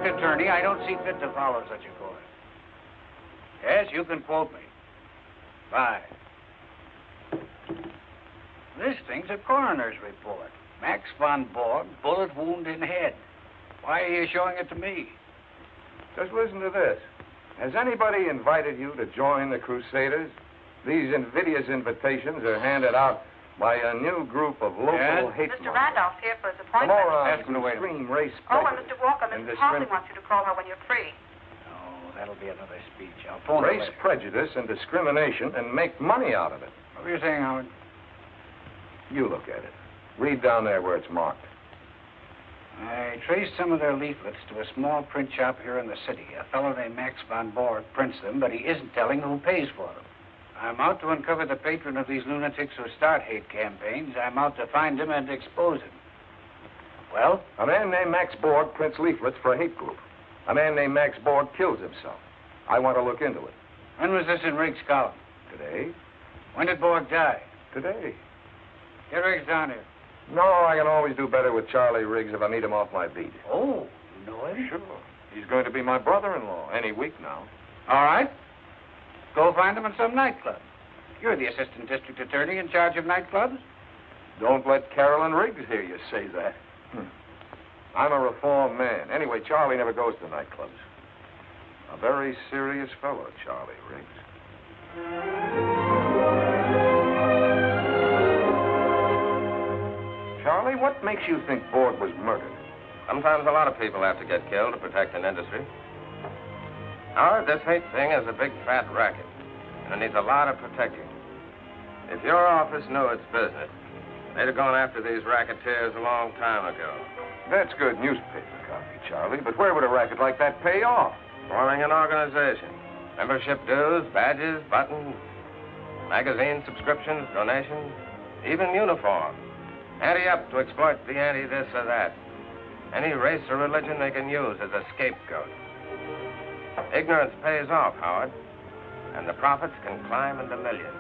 Attorney, I don't see fit to follow such a course. Yes, you can quote me. Fine. This thing's a coroner's report. Max von Borg, bullet wound in head. Why are you showing it to me? Just listen to this. Has anybody invited you to join the Crusaders? These invidious invitations are handed out by a new group of local hate Mr. Randolph's here for his appointment. Ask him to wait a minute. Race and Mr. Walker, Mrs. Hartley wants you to call her when you're free. Oh, that'll be another speech. I'll phone race prejudice and discrimination and make money out of it. What were you saying, Howard? You look at it. Read down there where it's marked. I traced some of their leaflets to a small print shop here in the city. A fellow named Max von Borg prints them, but he isn't telling who pays for them. I'm out to uncover the patron of these lunatics who start hate campaigns. I'm out to find him and expose him. Well? A man named Max Borg prints leaflets for a hate group. A man named Max Borg kills himself. I want to look into it. When was this in Riggs' column? Today. When did Borg die? Today. Get Riggs down here. No, I can always do better with Charlie Riggs if I meet him off my beat. Oh, you know him? Sure. He's going to be my brother-in-law any week now. All right. Go find him in some nightclub. You're the assistant district attorney in charge of nightclubs. Don't let Carolyn Riggs hear you say that. I'm a reformed man. Anyway, Charlie never goes to nightclubs. A very serious fellow, Charlie Riggs. Charlie, what makes you think Borg was murdered? Sometimes a lot of people have to get killed to protect an industry. Howard, this hate thing is a big fat racket, and it needs a lot of protecting. If your office knew its business, they'd have gone after these racketeers a long time ago. That's good newspaper copy. Charlie, but where would a racket like that pay off? Forming an organization. Membership dues, badges, buttons, magazine subscriptions, donations, even uniforms. Ante-up to exploit the anti-this or that. Any race or religion they can use as a scapegoat. Ignorance pays off, Howard, and the profits can climb into millions.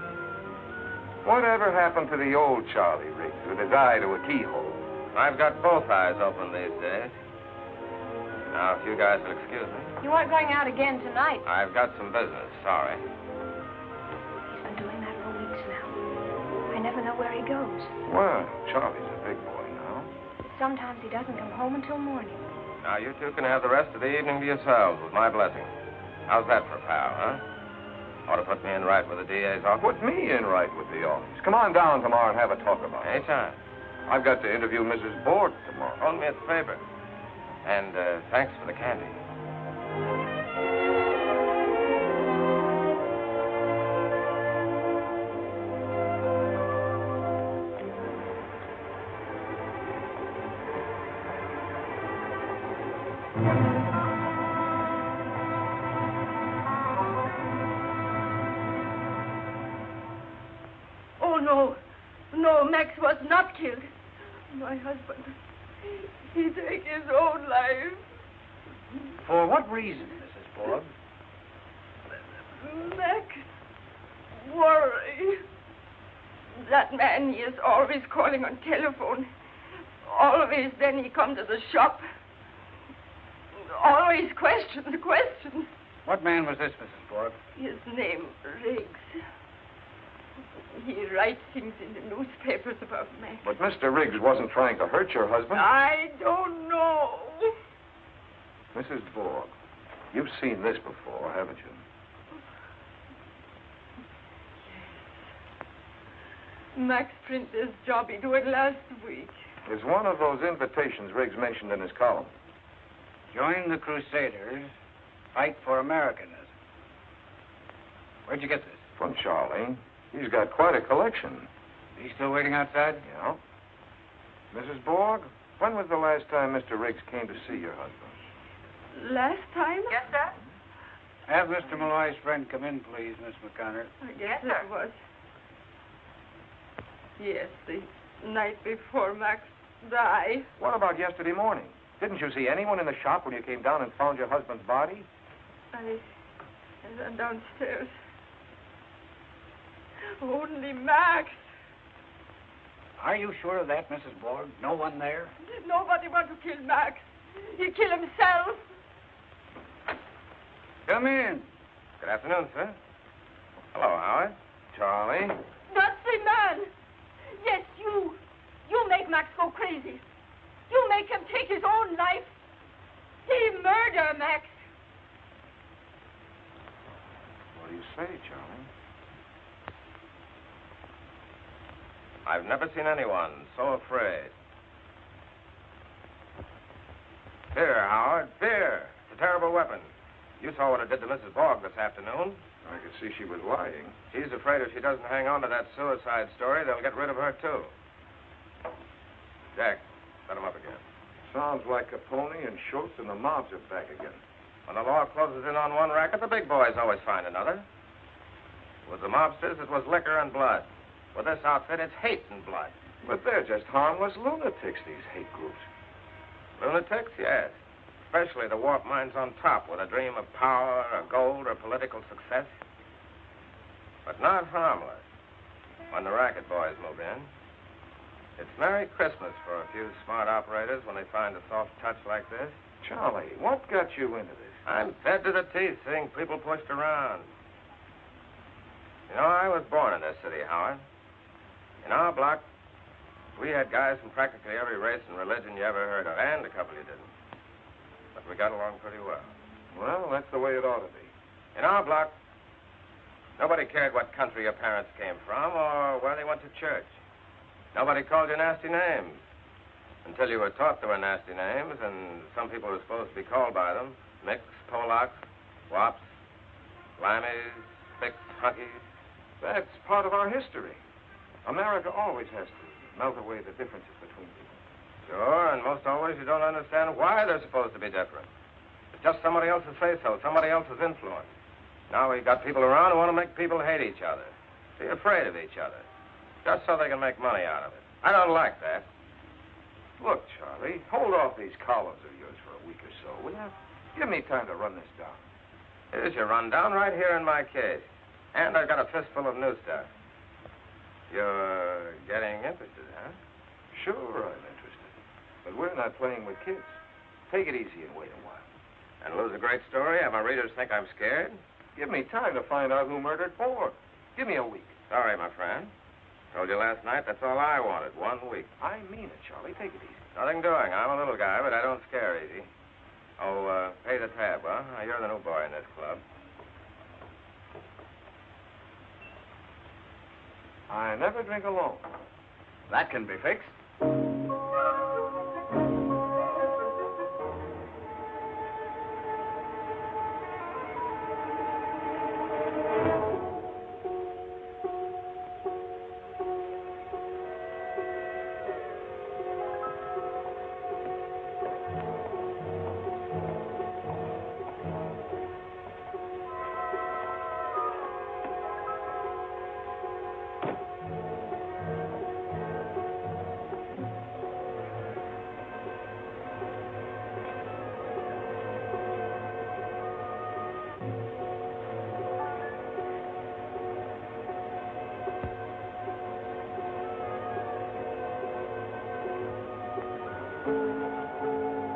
Whatever happened to the old Charlie Riggs with his eye to a keyhole? I've got both eyes open these days. Now, if you guys will excuse me. You aren't going out again tonight. I've got some business, sorry. He's been doing that for weeks now. I never know where he goes. Well, Charlie's a big boy now. But sometimes he doesn't come home until morning. Now, you two can have the rest of the evening to yourselves with my blessing. How's that for a pal, huh? Ought to put me in right with the DA's office. Put me in right with the office. Come on down tomorrow and have a talk about it. Anytime. I've got to interview Mrs. Borg tomorrow. Hold me a favor. And thanks for the candy. Oh, no. No, Max was not killed. My husband, he took his own life. For what reason, Mrs. Borg? Max, worry. That man, he is always calling on telephone. Always, then he come to the shop. Always questions. What man was this, Mrs. Borg? His name, Riggs. He writes things in the newspapers about Max. But Mr. Riggs wasn't trying to hurt your husband. I don't know. Mrs. Borg, you've seen this before, haven't you? Max print this job he do it last week. It's one of those invitations Riggs mentioned in his column. Join the Crusaders, fight for Americanism. Where'd you get this? From Charlie. He's got quite a collection. Is he still waiting outside? Yeah. Mrs. Borg, when was the last time Mr. Riggs came to see your husband? Last time? Yes, sir? Have Mr. Malloy's friend come in, please, Miss McConnor. I guess Yes, sir. it was. Yes, the night before Max died. What about yesterday morning? Didn't you see anyone in the shop when you came down and found your husband's body? I ran downstairs. Only Max. Are you sure of that, Mrs. Borg? No one there? Nobody want to kill Max. He kill himself. Come in. Good afternoon, sir. Hello, Howard. Charlie. That's the man. Yes, you. You make Max go crazy. You make him take his own life. He murder Max. What do you say, Charlie? I've never seen anyone so afraid. Fear, Howard, fear. It's a terrible weapon. You saw what it did to Mrs. Borg this afternoon. I could see she was lying. She's afraid if she doesn't hang on to that suicide story, they'll get rid of her, too. Jack, let him up again. Sounds like Capone and Schultz and the mobs are back again. When the law closes in on one racket, the big boys always find another. With the mobsters, it was liquor and blood. With this outfit, it's hate and blood. But they're just harmless lunatics, these hate groups. Lunatics, yes. Especially the warped minds on top with a dream of power or gold or political success. But not harmless when the racket boys move in. It's Merry Christmas for a few smart operators when they find a soft touch like this. Charlie, what got you into this? I'm fed to the teeth seeing people pushed around. You know, I was born in this city, Howard. In our block, we had guys from practically every race and religion you ever heard of, and a couple you didn't. But we got along pretty well. Well, that's the way it ought to be. In our block, nobody cared what country your parents came from or where they went to church. Nobody called you nasty names until you were taught there were nasty names, and some people were supposed to be called by them. Micks, Polacks, Wops, Lammies, Spicks, Hunkies. That's part of our history. America always has to melt away the differences between people. Sure, and most always you don't understand why they're supposed to be different. It's just somebody else's say-so, somebody else's influence. Now we've got people around who want to make people hate each other, be afraid of each other, just so they can make money out of it. I don't like that. Look, Charlie, hold off these columns of yours for a week or so, will you? Give me time to run this down. Here's your rundown right here in my case. And I've got a fistful of new stuff. You're getting interested, huh? Sure, I'm interested. But we're not playing with kids. Take it easy and wait a while. And lose a great story? Have my readers think I'm scared? Give me time to find out who murdered Ford. Give me a week. Sorry, my friend. Told you last night that's all I wanted, 1 week. I mean it, Charlie. Take it easy. Nothing doing. I'm a little guy, but I don't scare easy. Oh, pay the tab, huh? You're the new boy in this club. I never drink alone. That can be fixed.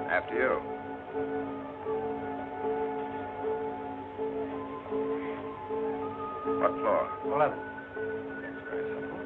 After you. What floor? 11. That's very simple.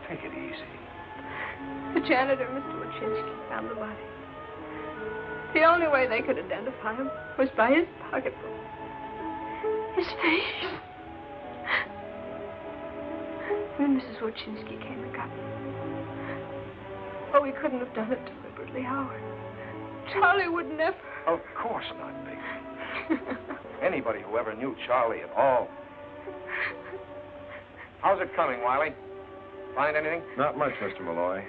Take it easy. The janitor, Mr. Wojcinski, found the body. The only way they could identify him was by his pocketbook. His face. Then Mrs. Wojcinski came and got me. Oh, he couldn't have done it deliberately, Howard. Charlie would never. Of course not, baby. Anybody who ever knew Charlie at all. How's it coming, Wiley? Find anything? Not much, Mr. Malloy.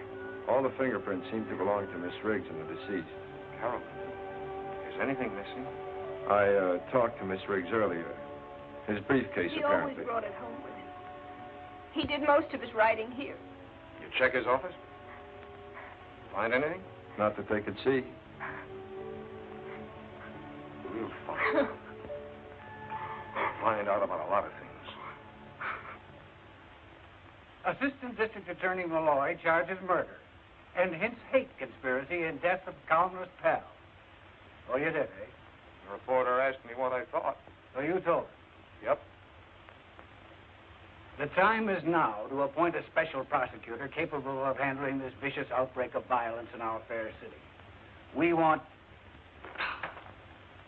All the fingerprints seem to belong to Miss Riggs and the deceased. Carol, is anything missing? I talked to Miss Riggs earlier. His briefcase, He apparently. always brought it home with him. He did most of his writing here. You check his office? Find anything? Not that they could see. We'll find out. We'll find out about a lot of things. Assistant District Attorney Malloy charges murder and hints hate conspiracy and death of columnist Pal. Oh, you did, eh? The reporter asked me what I thought. So you told her. Yep. The time is now to appoint a special prosecutor capable of handling this vicious outbreak of violence in our fair city. We want...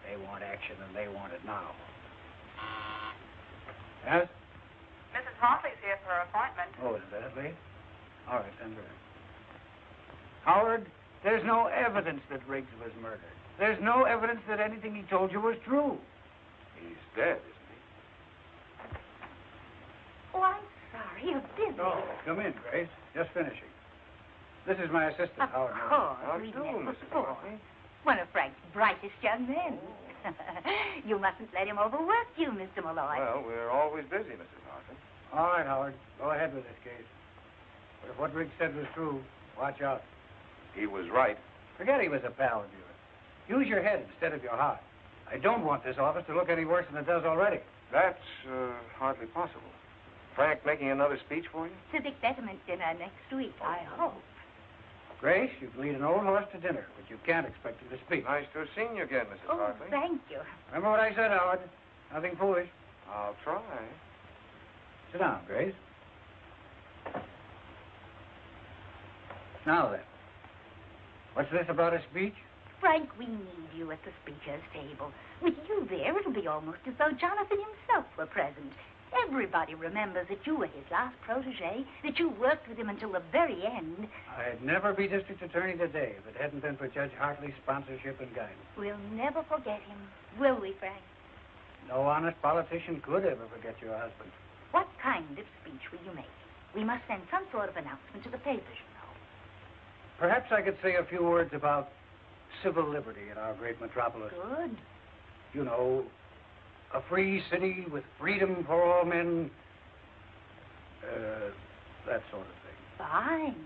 They want action, and they want it now. Yes? Mrs. Hartley's here for her appointment. Oh, is that late? All right, send her in. Howard, there's no evidence that Riggs was murdered. There's no evidence that anything he told you was true. He's dead, isn't he? Oh, I'm sorry. You didn't. Oh, come in, Grace. Just finishing. This is my assistant, Howard. Of course. How we do, met Mrs. before. Hartley? One of Frank's brightest young men. You mustn't let him overwork you, Mr. Malloy. Well, we're always busy, Mrs. Hartley. All right, Howard. Go ahead with this case. But if what Riggs said was true, watch out. He was right. Forget he was a pal of yours. Use your head instead of your heart. I don't want this office to look any worse than it does already. That's hardly possible. Frank making another speech for you? Civic betterment dinner next week, I hope. Grace, you can lead an old horse to dinner, but you can't expect him to speak. Nice to have seen you again, Mrs. Oh, Hartley. thank you. Remember what I said, Howard? Nothing foolish. I'll try. Sit down, Grace. Now then, what's this about a speech? Frank, we need you at the speaker's table. With you there, it'll be almost as though Jonathan himself were present. Everybody remembers that you were his last protege, that you worked with him until the very end. I'd never be district attorney today if it hadn't been for Judge Hartley's sponsorship and guidance. We'll never forget him, will we, Frank? No honest politician could ever forget your husband. What kind of speech will you make? We must send some sort of announcement to the papers, you know. Perhaps I could say a few words about civil liberty in our great metropolis. Good. You know, a free city with freedom for all men. That sort of thing. Fine.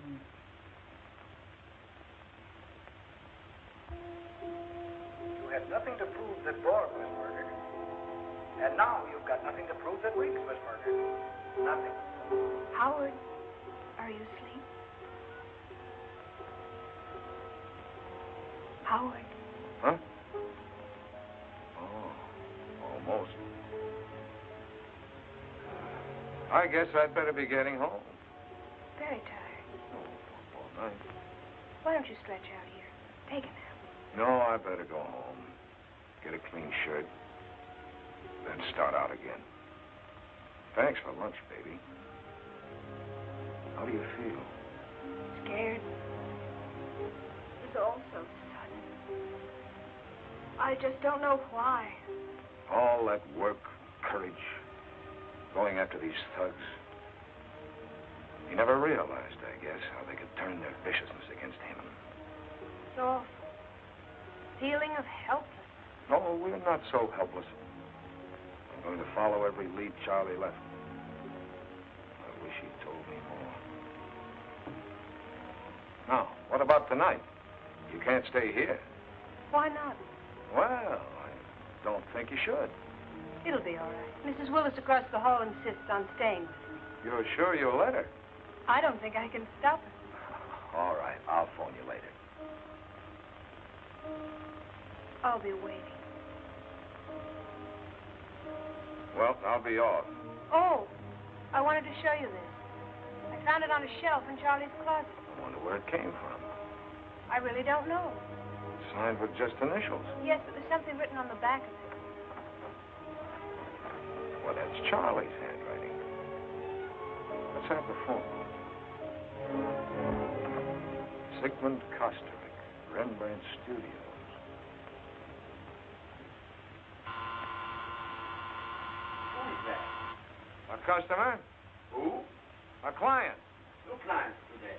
You had nothing to prove that Board was murdered. And now you've got nothing to prove that Riggs was murdered. Nothing. Howard, are you asleep? Howard. Huh? Oh, almost. I guess I'd better be getting home. Very tired. Oh, all night. Why don't you stretch out here? Take a nap. No, I better go home. Get a clean shirt. Then start out again. Thanks for lunch, baby. How do you feel? Scared. It's all so sudden. I just don't know why. All that work, courage, going after these thugs. He never realized, I guess, how they could turn their viciousness against him. It's awful. Feeling of helplessness. No, we're not so helpless. I'm going to follow every lead Charlie left. I wish he'd told me more. Now, what about tonight? You can't stay here. Why not? Well, I don't think you should. It'll be all right. Mrs. Willis across the hall insists on staying with me. You're sure you'll let her? I don't think I can stop her. All right, I'll phone you later. I'll be waiting. Well, I'll be off. Oh, I wanted to show you this. I found it on a shelf in Charlie's closet. I wonder where it came from. I really don't know. Signed with just initials. Yes, but there's something written on the back of it. Well, that's Charlie's handwriting. Let's have the phone. Sigmund Kosterik, Rembrandt Studios. Who's that? A customer? Who? A client. No clients today.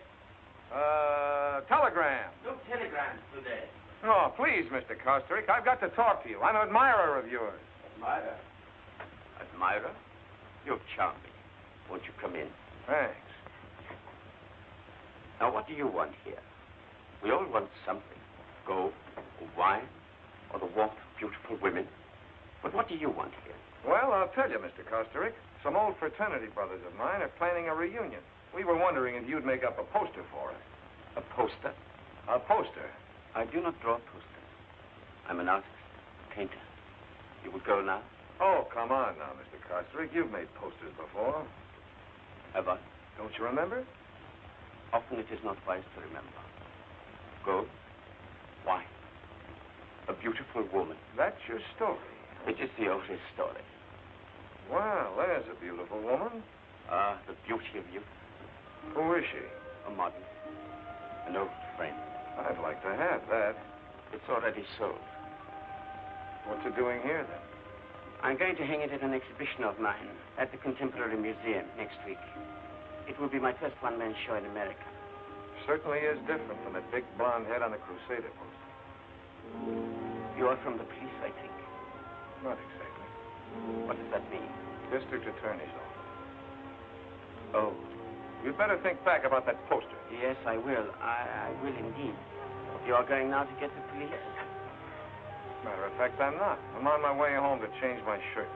Telegram. No telegrams today. Oh, please, Mr. Kosterik, I've got to talk to you. I'm an admirer of yours. Admirer? Admirer? You're charming. Won't you come in? Thanks. Now, what do you want here? We all want something. Gold, or wine, or the warmth of beautiful women. But what do you want here? Well, I'll tell you, Mr. Kosterik. Some old fraternity brothers of mine are planning a reunion. We were wondering if you'd make up a poster for us. A poster? A poster? I do not draw posters. I'm an artist, a painter. You would go now? Oh, come on now, Mr. Kostrick. You've made posters before. Have I? Don't you remember? Often it is not wise to remember. Go. Why? A beautiful woman. That's your story. It is the oldest story. Well, there's a beautiful woman. Ah, the beauty of youth. Who is she? A model. An old friend. I'd like to have that. It's already sold. What's it doing here, then? I'm going to hang it at an exhibition of mine at the Contemporary Museum next week. It will be my first one-man show in America. Certainly is different from that big blonde head on the Crusader poster. You are from the police, I think. Not exactly. What does that mean? District Attorney's Office. Oh. You'd better think back about that poster. Yes, I will. I will indeed. You are going now to get the police? Matter of fact, I'm not. I'm on my way home to change my shirt.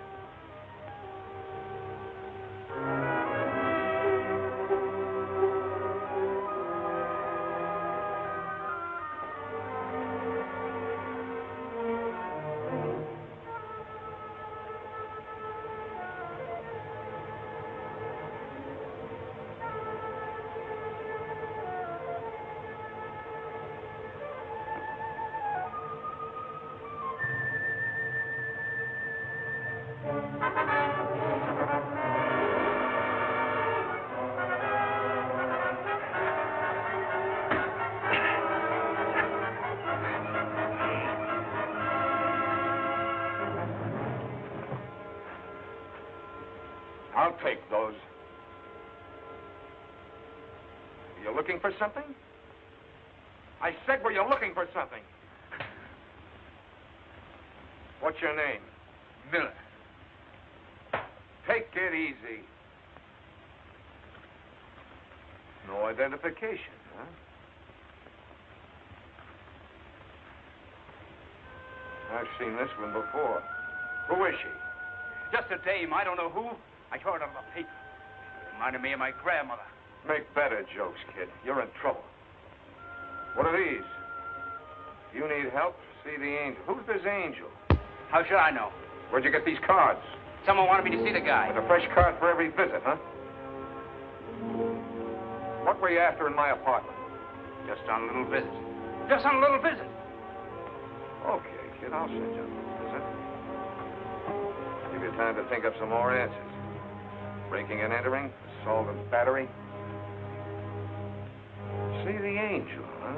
I'll take those. Are you looking for something? I said, were you looking for something? What's your name? Miller. Take it easy. No identification, huh? I've seen this one before. Who is she? Just a dame. I don't know who. I heard it on the paper. Reminded me of my grandmother. Make better jokes, kid. You're in trouble. What are these? If you need help, see the angel. Who's this angel? How should I know? Where'd you get these cards? Someone wanted me to see the guy. With a fresh card for every visit, huh? What were you after in my apartment? Just on a little visit. Just on a little visit. Okay, kid, I'll send you a little visit. Give you time to think up some more answers. Breaking and entering, assault and battery. See the angel, huh?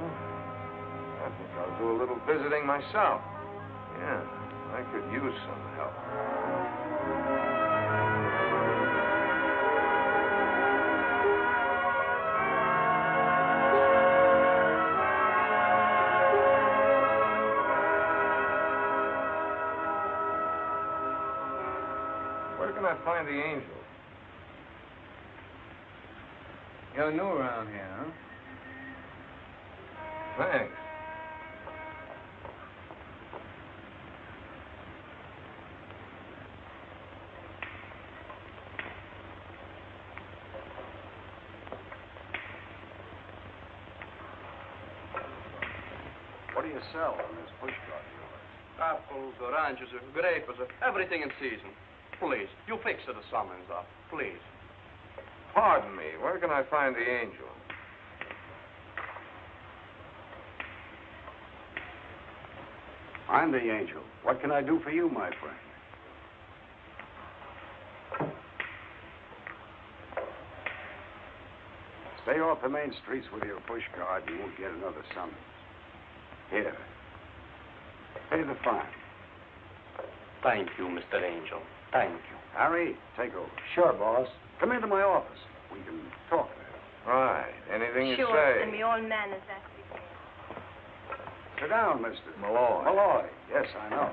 I think I'll do a little visiting myself. Yeah, I could use some help. Where can I find the angel? You're new around here, huh? Thanks. What do you sell on this pushcart of yours? Apples, oranges, grapes, everything in season. Please, you fix the summons up, please. Pardon me, where can I find the angel? I'm the angel. What can I do for you, my friend? Stay off the main streets with your pushcart. You won't get another summons. Here. Pay the fine. Thank you, Mr. Angel. Thank you. Harry, take over. Sure, boss. Come into my office. We can talk there. Right. Anything you Sure, say. and me all manners, that's it. Sit down, mister. Malloy. Malloy. Yes, I know.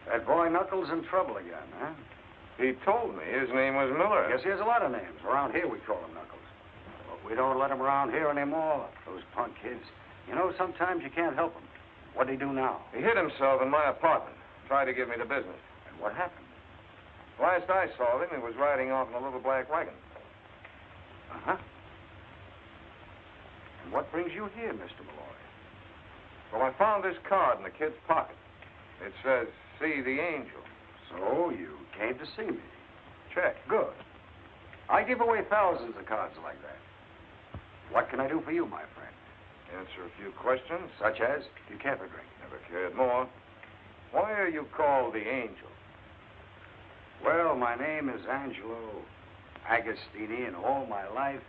That boy Knuckles in trouble again, huh? He told me his name was Miller. Yes, he has a lot of names. Around here, we call him Knuckles. But we don't let him around here anymore. Those punk kids. You know, sometimes you can't help them. What'd he do now? He hid himself in my apartment. Tried to give me the business. And what happened? Last I saw him, he was riding off in a little black wagon. Uh-huh. And what brings you here, Mr. Malloy? Well, I found this card in the kid's pocket. It says, see the angel. So you came to see me. Check. Good. I give away thousands of cards like that. What can I do for you, my friend? Answer a few questions. Such as, do you care for drink? Never cared more. Why are you called the angel? Well, my name is Angelo Agostini, and all my life,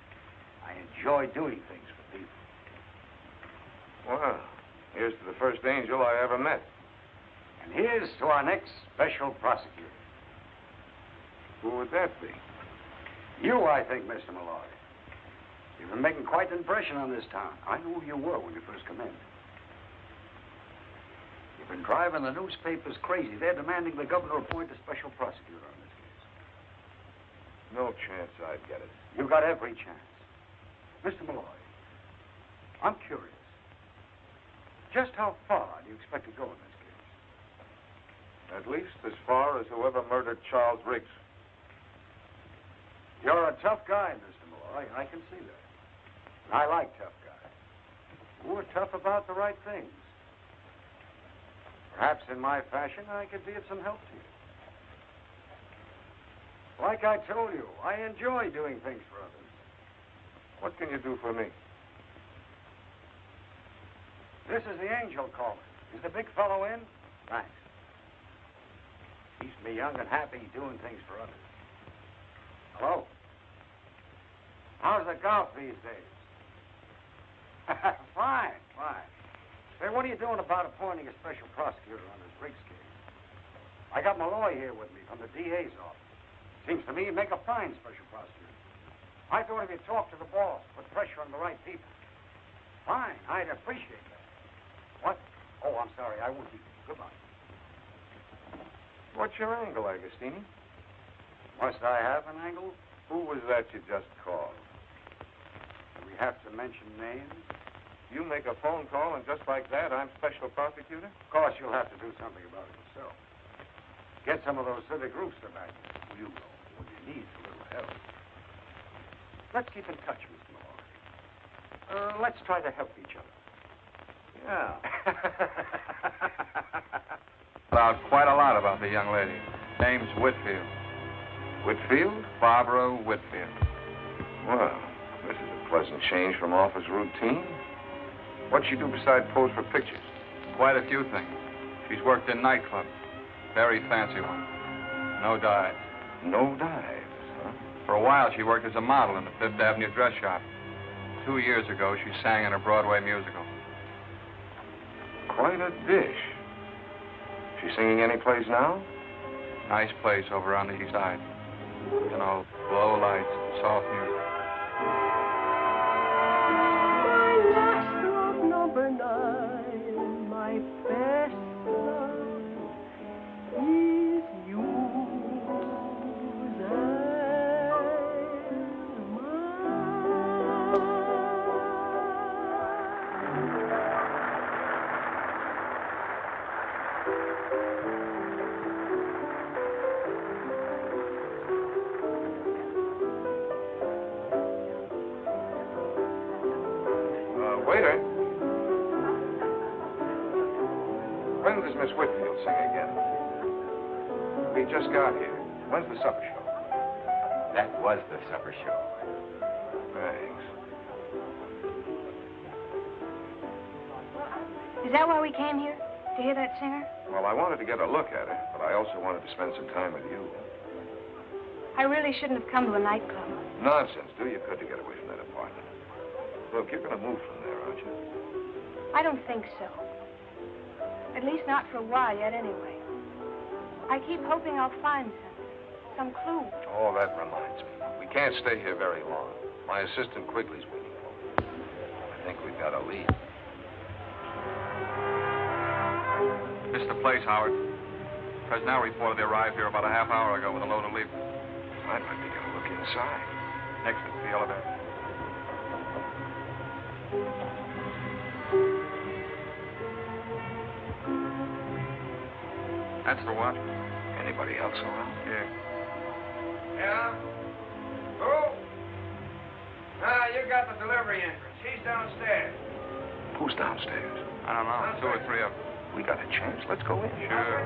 I enjoy doing things for people. Well, here's to the first angel I ever met. And here's to our next special prosecutor. Who would that be? You, I think, Mr. Malloy. You've been making quite an impression on this town. I knew who you were when you first come in. You've been driving the newspapers crazy. They're demanding the governor appoint a special prosecutor on this case. No chance I'd get it. You got every chance. Mr. Malloy, I'm curious. Just how far do you expect to go in this case? At least as far as whoever murdered Charles Riggs. You're a tough guy, Mr. Malloy. I can see that. And I like tough guys who are tough about the right things. Perhaps in my fashion, I could be of some help to you. Like I told you, I enjoy doing things for others. What can you do for me? This is the angel calling. Is the big fellow in? Thanks. Keeps me young and happy doing things for others. Hello? How's the golf these days? Fine, fine. Say, what are you doing about appointing a special prosecutor on this Riggs case? I got Malloy here with me from the DA's office. Seems to me he'd make a fine special prosecutor. I thought if you talked to the boss, put pressure on the right people. Fine, I'd appreciate that. What? Oh, I'm sorry, I won't keep you. Goodbye. What's your angle, Agostini? Must I have an angle? Who was that you just called? Do we have to mention names? You make a phone call, and just like that, I'm special prosecutor? Of course, you'll have to do something about it yourself. Get some of those civic groups to back you. You know, when you need a little help. Let's keep in touch, Mr. Malloy. Let's try to help each other. Yeah. Found quite a lot about the young lady. Name's Whitfield. Whitfield? Barbara Whitfield. Well, this is a pleasant change from office routine. What'd she do besides pose for pictures? Quite a few things. She's worked in nightclubs. Very fancy ones. No dives. No dives, huh? For a while, she worked as a model in the Fifth Avenue dress shop. 2 years ago, she sang in a Broadway musical. Quite a dish. She singing any place now? Nice place over on the east side. You know, low lights, soft music. Number 9, my best love is yours and mine. Waiter. When does Miss Whitfield sing again? We just got here. When's the supper show? That was the supper show. Thanks. Is that why we came here? To hear that singer? Well, I wanted to get a look at her, but I also wanted to spend some time with you. I really shouldn't have come to a nightclub. Nonsense. Do you could to get away from that apartment. Look, you're going to move from there, aren't you? I don't think so. At least not for a while yet, anyway. I keep hoping I'll find something. Some clue. Oh, that reminds me. We can't stay here very long. My assistant Quigley's waiting for me. I think we've got a lead. Missed the place, Howard. Presnell reported they arrived here about a half hour ago with a load of leaflets. I'd like to get a look inside. Next is the elevator. That's the watch. Anybody else around? Yeah. Yeah? Who? Ah, you got the delivery entrance. He's downstairs. Who's downstairs? I don't know, 2 or 3 of them. We got a chance. Let's go in. Sure.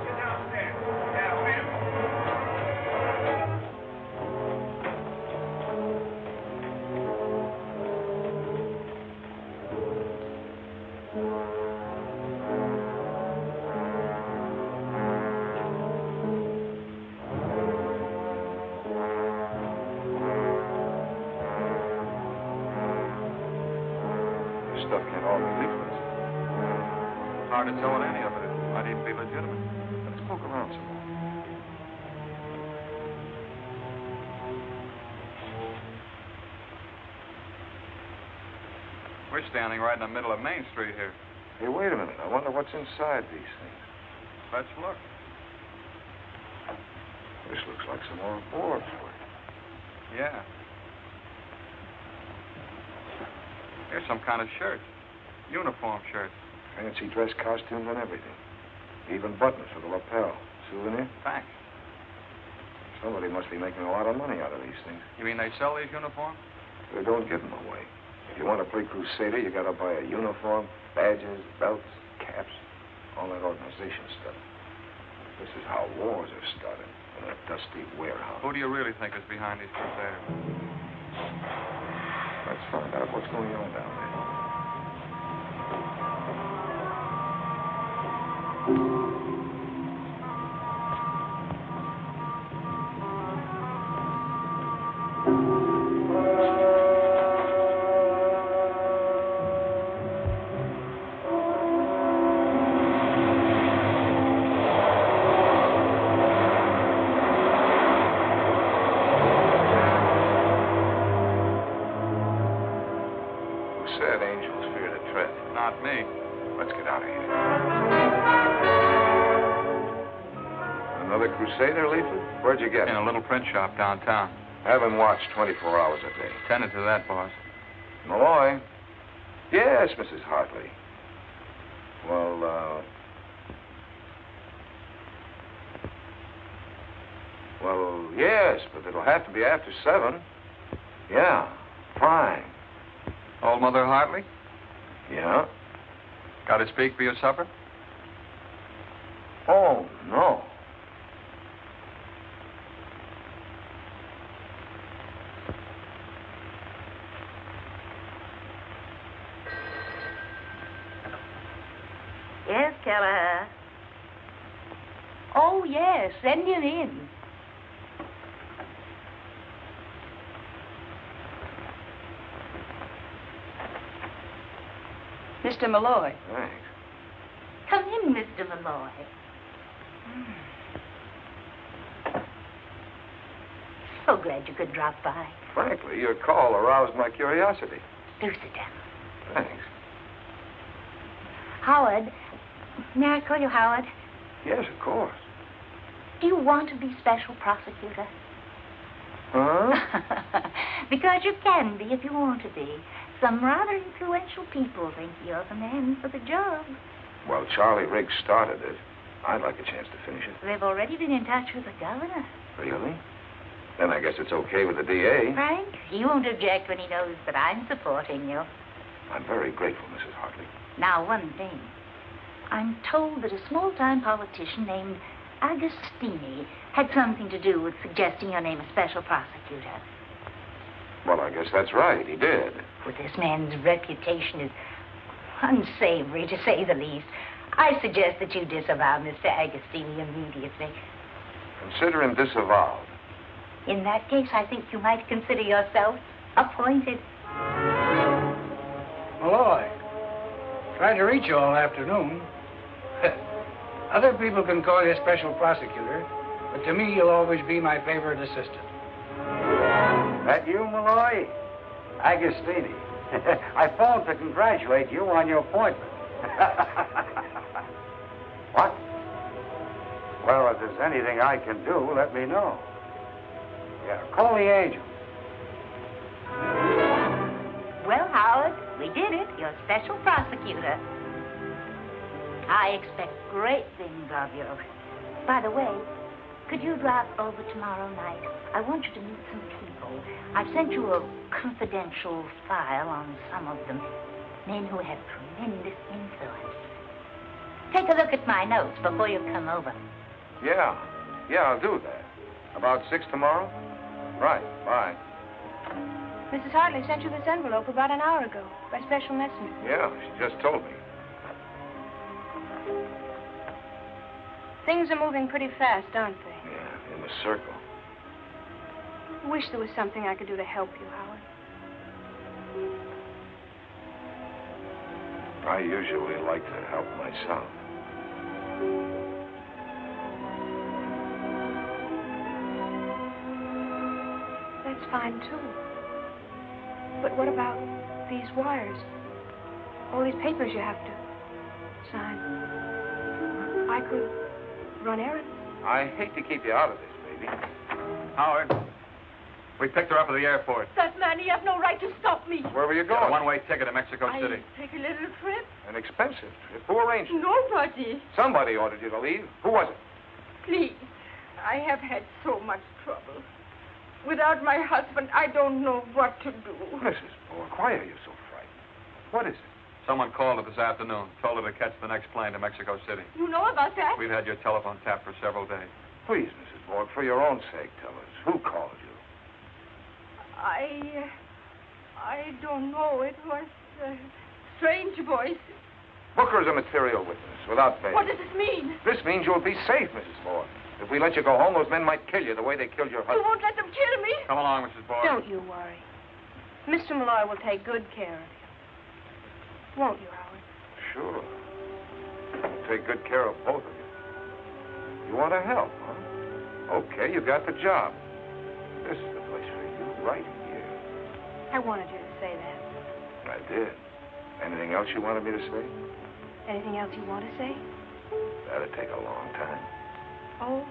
This stuff can't all be leaflets. Hard to tell what any of it is. Might even be legitimate. Let's poke around some more. We're standing right in the middle of Main Street here. Hey, wait a minute. I wonder what's inside these things. Let's look. This looks like some more boards. Yeah. Here's some kind of shirt. Uniform shirt. Fancy dress costumes and everything. Even buttons for the lapel. Souvenir? Thanks. Somebody must be making a lot of money out of these things. You mean they sell these uniforms? They don't give them away. If you want to play Crusader, you got to buy a uniform, badges, belts, caps, all that organization stuff. This is how wars are started in a dusty warehouse. Who do you really think is behind these crusaders? Let's find out what's going on down there. Said angels fear to tread. Not me. Let's get out of here. Another Crusader leaflet? Where'd you get it? In a little print shop downtown. Have him watched 24 hours a day. Tended to that, boss. Malloy? Yes, Mrs. Hartley. Well, yes, but it'll have to be after 7. Yeah, fine. Old Mother Hartley? Yeah? Got to speak for your supper? Oh, no. Yes, Kelleher. Oh, yes, send him in. Mr. Malloy. Thanks. Come in, Mr. Malloy. So glad you could drop by. Frankly, your call aroused my curiosity. Do sit down. Thanks. Howard. May I call you Howard? Yes, of course. Do you want to be special prosecutor? Huh? Because you can be if you want to be. Some rather influential people think you're the man for the job. Well, Charlie Riggs started it. I'd like a chance to finish it. They've already been in touch with the governor. Really? Then I guess it's okay with the DA. Frank, he won't object when he knows that I'm supporting you. I'm very grateful, Mrs. Hartley. Now, one thing. I'm told that a small-time politician named Agostini had something to do with suggesting your name as special prosecutor. Well, I guess that's right. He did. Well, this man's reputation is unsavory, to say the least. I suggest that you disavow Mr. Agostini immediately. Consider him disavowed. In that case, I think you might consider yourself appointed. Malloy, tried to reach you all afternoon. Other people can call you special prosecutor, but to me, you'll always be my favorite assistant. That you, Malloy? Agostini. I phoned to congratulate you on your appointment. What? Well, if there's anything I can do, let me know. Yeah, call the angel. Well, Howard, we did it. You're special prosecutor. I expect great things of you. By the way, could you drop over tomorrow night? I want you to meet some people. I've sent you a confidential file on some of them. Men who have tremendous influence. take a look at my notes before you come over. Yeah, I'll do that. About 6 tomorrow? Right, bye. Mrs. Hartley sent you this envelope about an hour ago by special messenger. Yeah, she just told me. Things are moving pretty fast, aren't they? Yeah, in the circle. I wish there was something I could do to help you, Howard. I usually like to help myself. That's fine, too. But what about these wires? All these papers you have to sign. I could run errands. I hate to keep you out of this, baby. Howard, we picked her up at the airport. That man, he has no right to stop me. Where were you Got going? a one-way ticket to Mexico City. Take a little trip. An expensive trip. Who arranged it? Nobody. Somebody ordered you to leave. Who was it? Please, I have had so much trouble. Without my husband, I don't know what to do. Mrs. Bork, why are you so frightened? What is it? Someone called her this afternoon, told her to catch the next plane to Mexico City. You know about that? We've had your telephone tapped for several days. Please, Mrs. Bork, for your own sake, tell us. Who called you? I don't know. It was a strange voice. Booker's a material witness, without bail. What does this mean? This means you'll be safe, Mrs. Bork. If we let you go home, those men might kill you the way they killed your You husband. won't let them kill me? Come along, Mrs. Borg. Don't you worry. Mr. Malloy will take good care of you. Won't you, Howard? Sure. I'll take good care of both of you. You want to help, huh? Okay, you got the job. This is the place for you, right here. I wanted you to say that. I did. Anything else you wanted me to say? Anything else you want to say? That'd take a long time. Oh.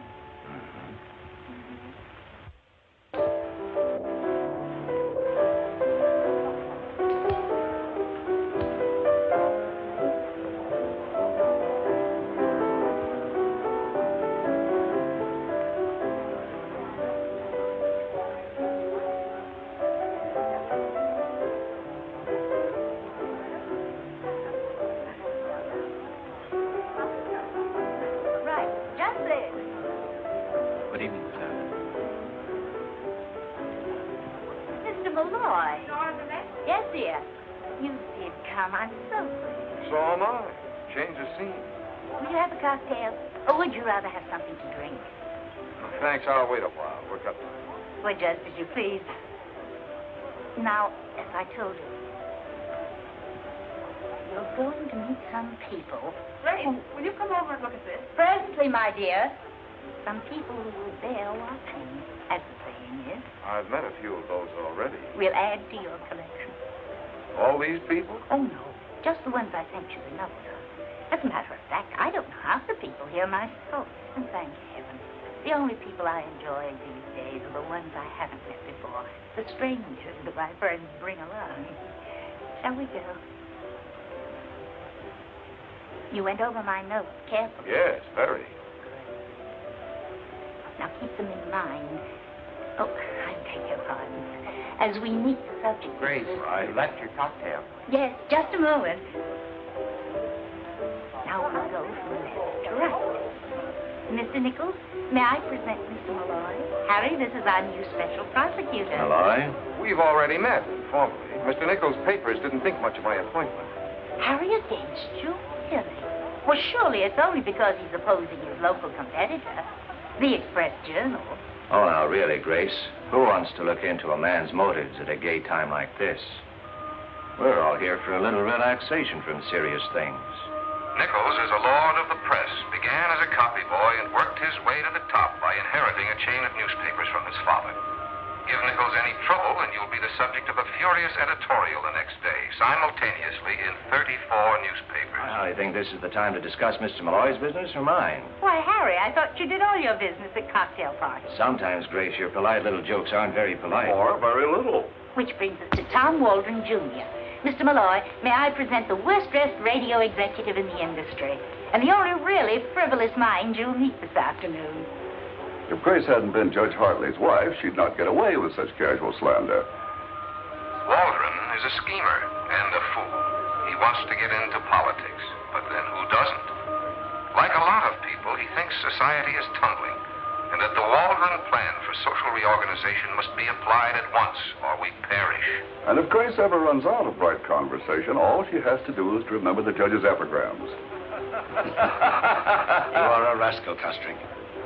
Yes, dear. You did come. I'm so pleased. So am I. Change the scene. Would you have a cocktail? Or would you rather have something to drink? Thanks, I'll wait a while. We're cut time. Well, just as you please. Now, as I told you, you're going to meet some people. Grace, will you come over and look at this? Presently, my dear. Some people who will bear watching, as the saying is. I've met a few of those already. We'll add to your collection. All these people? Oh, no. Just the ones I sent you the notes of. As a matter of fact, I don't know half the people here myself. And thank heaven. The only people I enjoy these days are the ones I haven't met before. The strangers that my friends bring along. Shall we go? You went over my notes carefully. Yes, very. Now keep them in mind. Oh, I beg your pardon. As we meet the subject. Grace, you left your cocktail. Yes, just a moment. Now we'll go from left to right. Mr. Nichols, may I present Mr. Malloy? Harry, this is our new special prosecutor. Malloy? We've already met, informally. Mr. Nichols' papers didn't think much of my appointment. Harry against you? Really? Well, surely it's only because he's opposing his local competitor, the Express Journal. Oh, now, really, Grace, who wants to look into a man's motives at a gay time like this? We're all here for a little relaxation from serious things. Nichols is a lord of the press, began as a copy boy and worked his way to the top by inheriting a chain of newspapers from his father. Give Nichols any trouble and you'll be the subject of a furious editorial the next day, simultaneously in 34 newspapers. I think this is the time to discuss Mr. Malloy's business or mine. Why, Harry, I thought you did all your business at cocktail parties. Sometimes, Grace, your polite little jokes aren't very polite. Or very little. Which brings us to Tom Waldron, Jr. Mr. Malloy, may I present the worst-dressed radio executive in the industry, and the only really frivolous mind you'll meet this afternoon. If Grace hadn't been Judge Hartley's wife, she'd not get away with such casual slander. Waldron is a schemer and a fool. He wants to get into politics, but then who doesn't? Like a lot of people, he thinks society is tumbling, and that the Waldron plan for social reorganization must be applied at once, or we perish. And if Grace ever runs out of bright conversation, all she has to do is to remember the judge's epigrams. You are a rascal, Costring.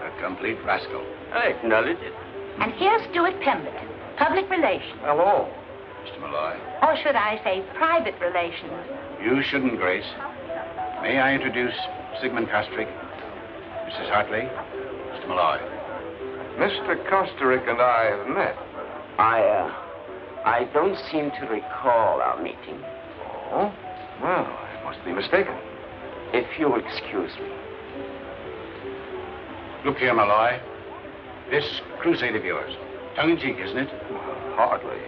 A complete rascal. I acknowledge it. And here's Stuart Pemberton, public relations. Hello. Mr. Malloy. Or should I say private relations? You shouldn't, Grace. May I introduce Sigmund Kostrick, Mrs. Hartley, Mr. Malloy. Mr. Kosterick and I have met. I don't seem to recall our meeting. Oh? Well, I must be mistaken. If you'll excuse me. Look here, Malloy. This crusade of yours, tongue-in-cheek, isn't it? Hardly.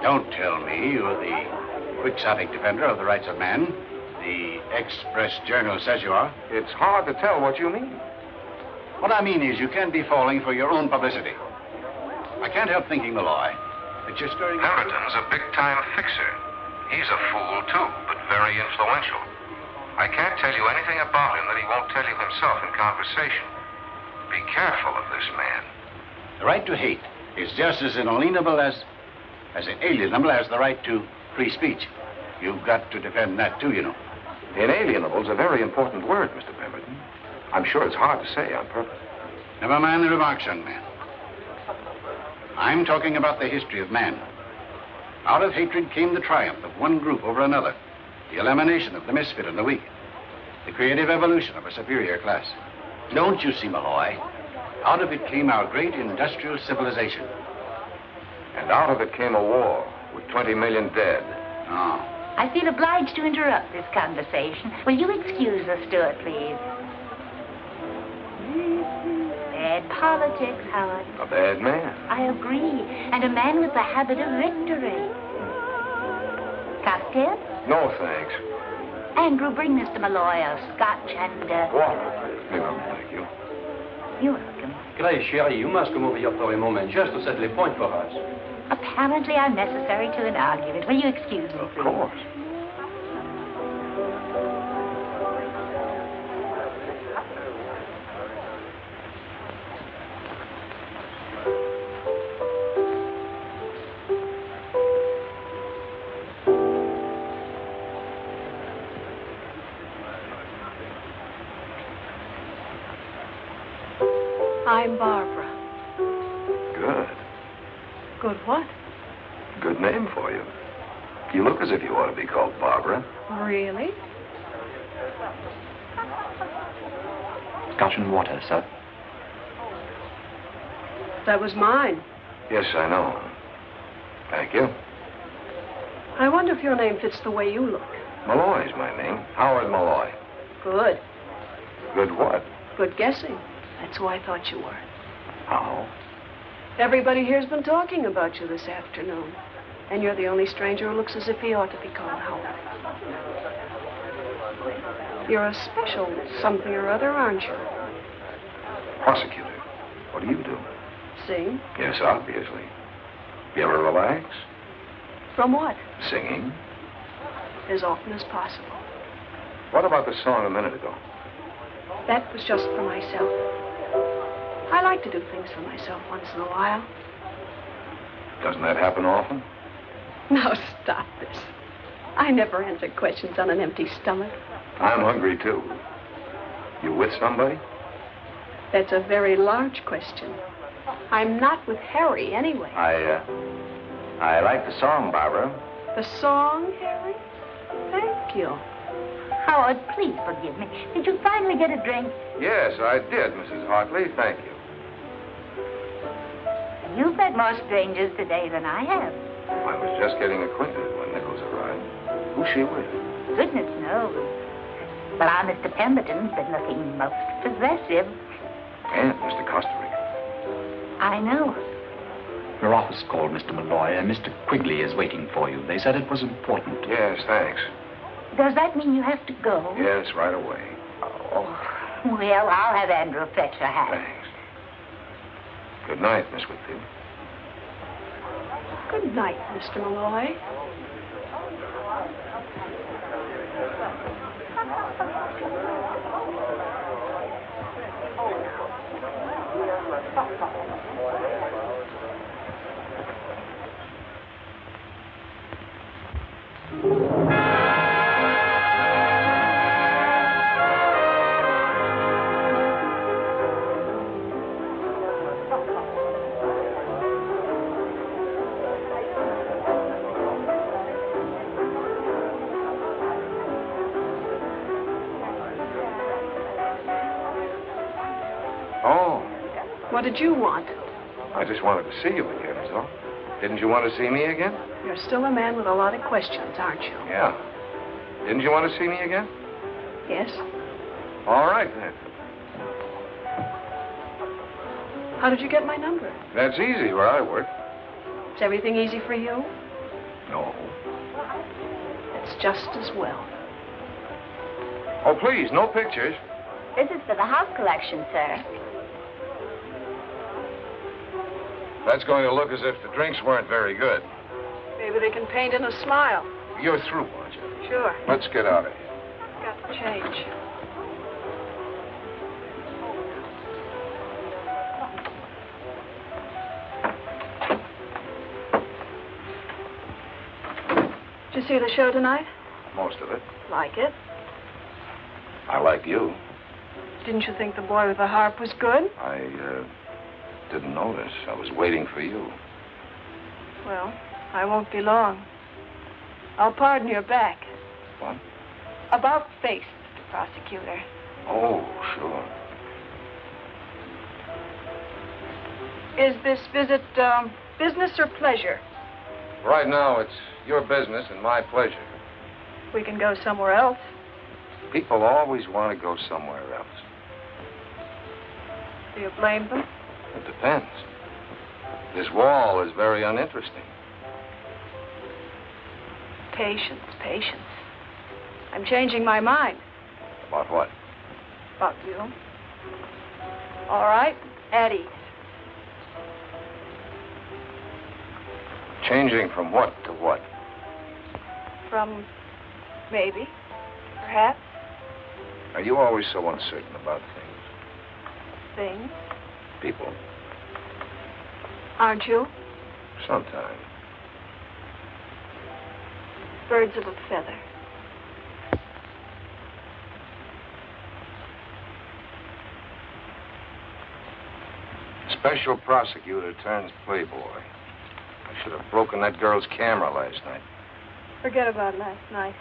Don't tell me you're the quixotic defender of the rights of man. The Express Journal says you are. It's hard to tell what you mean. What I mean is you can't be falling for your own publicity. I can't help thinking, Malloy, that you're stirring... Pemberton's a big-time fixer. He's a fool, too, but very influential. I can't tell you anything about him that he won't tell you himself in conversation. Be careful of this man. The right to hate is just as inalienable as inalienable as the right to free speech. You've got to defend that, too, you know. Inalienable's a very important word, Mr. Pemberton. I'm sure it's hard to say on purpose. Never mind the remarks, young man. I'm talking about the history of man. Out of hatred came the triumph of one group over another, the elimination of the misfit and the weak, the creative evolution of a superior class. Don't you see, Malloy? Out of it came our great industrial civilization. And out of it came a war with 20 million dead. Oh. I feel obliged to interrupt this conversation. Will you excuse us, Stuart, please? Bad politics, Howard. A bad man. I agree. And a man with the habit of victory. Cocktail? No, thanks. Andrew, bring Mr. Malloy a scotch and, Water. No, thank you. You're welcome. Grace, chérie, you must come over here for a moment just to settle a point for us. Apparently unnecessary to an argument. Will you excuse me, please? Of course. I'm Barbara. Good. Good what? Good name for you. You look as if you ought to be called Barbara. Really? Scotch and water, sir. That was mine. Yes, I know. Thank you. I wonder if your name fits the way you look. Malloy's my name. Howard Malloy. Good. Good what? Good guessing. That's who I thought you were. How? Everybody here's been talking about you this afternoon. And you're the only stranger who looks as if he ought to be called Howard. You're a special something or other, aren't you? Prosecutor. What do you do? Sing? Yes, obviously. You ever relax? From what? Singing. As often as possible. What about the song a minute ago? That was just for myself. I like to do things for myself once in a while. Doesn't that happen often? Now stop this. I never answer questions on an empty stomach. I'm hungry, too. You with somebody? That's a very large question. I'm not with Harry, anyway. I like the song, Barbara. The song, Harry? Thank you. Howard, please forgive me. Did you finally get a drink? Yes, I did, Mrs. Hartley. Thank you. You've met more strangers today than I have. I was just getting acquainted when Nichols arrived. Who's she with? Goodness knows. But our Mr. Pemberton's been looking most possessive. And Mr. Kosterick. I know. Your office called, Mr. Malloy, and Mr. Quigley is waiting for you. They said it was important. Yes, thanks. Does that mean you have to go? Yes, right away. Oh, well, I'll have Andrew fetch a hat. Thanks. Good night, Miss Whitfield. Good night, Mr. Malloy. Oh, What did you want? I just wanted to see you again, is all. Didn't you want to see me again? You're still a man with a lot of questions, aren't you? Yeah. Didn't you want to see me again? Yes. All right, then. How did you get my number? That's easy where I work. Is everything easy for you? No. It's just as well. Oh, please, no pictures. This is for the house collection, sir. That's going to look as if the drinks weren't very good. Maybe they can paint in a smile. You're through, aren't you? Sure. Let's get out of here. Got the change. Did you see the show tonight? Most of it. Like it? I like you. Didn't you think the boy with the harp was good? I didn't notice. I was waiting for you. Well, I won't be long. I'll pardon your back. What? About face, Mr. Prosecutor. Oh, sure. Is this visit business or pleasure? Right now, it's your business and my pleasure. We can go somewhere else. People always want to go somewhere else. Do you blame them? It depends. This wall is very uninteresting. Patience, patience. I'm changing my mind. About what? About you. All right, at ease. Changing from what to what? From maybe, perhaps, Are you always so uncertain about things? things. People? Aren't you? Sometimes. Birds of a feather. Special prosecutor turns playboy. I should have broken that girl's camera last night. Forget about last night.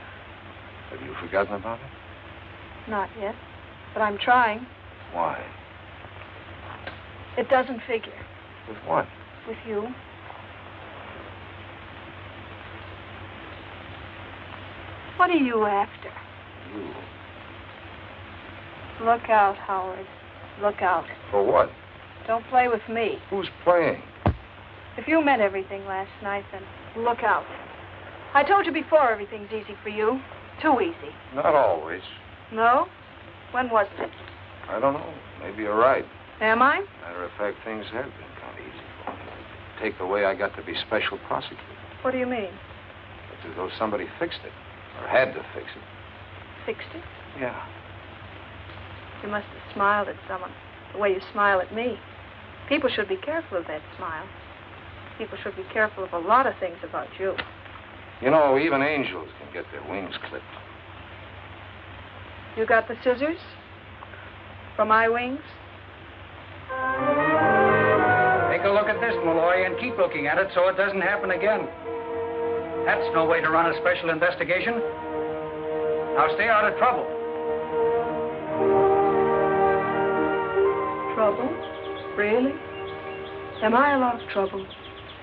Have you forgotten about it? Not yet, but I'm trying. Why? It doesn't figure. With what? With you. What are you after? You. Look out, Howard. Look out. For what? Don't play with me. Who's playing? If you meant everything last night, then look out. I told you before everything's easy for you. Too easy. Not always. No? When was it? I don't know. Maybe you're right. Am I? Matter of fact, things have been kind of easy for me. Take the way I got to be special prosecutor. What do you mean? It's as though somebody fixed it. Or had to fix it. Fixed it? Yeah. You must have smiled at someone the way you smile at me. People should be careful of that smile. People should be careful of a lot of things about you. You know, even angels can get their wings clipped. You got the scissors? For my wings? Take a look at this, Malloy, and keep looking at it so it doesn't happen again. That's no way to run a special investigation. Now stay out of trouble. Trouble? Really? Am I a lot of trouble?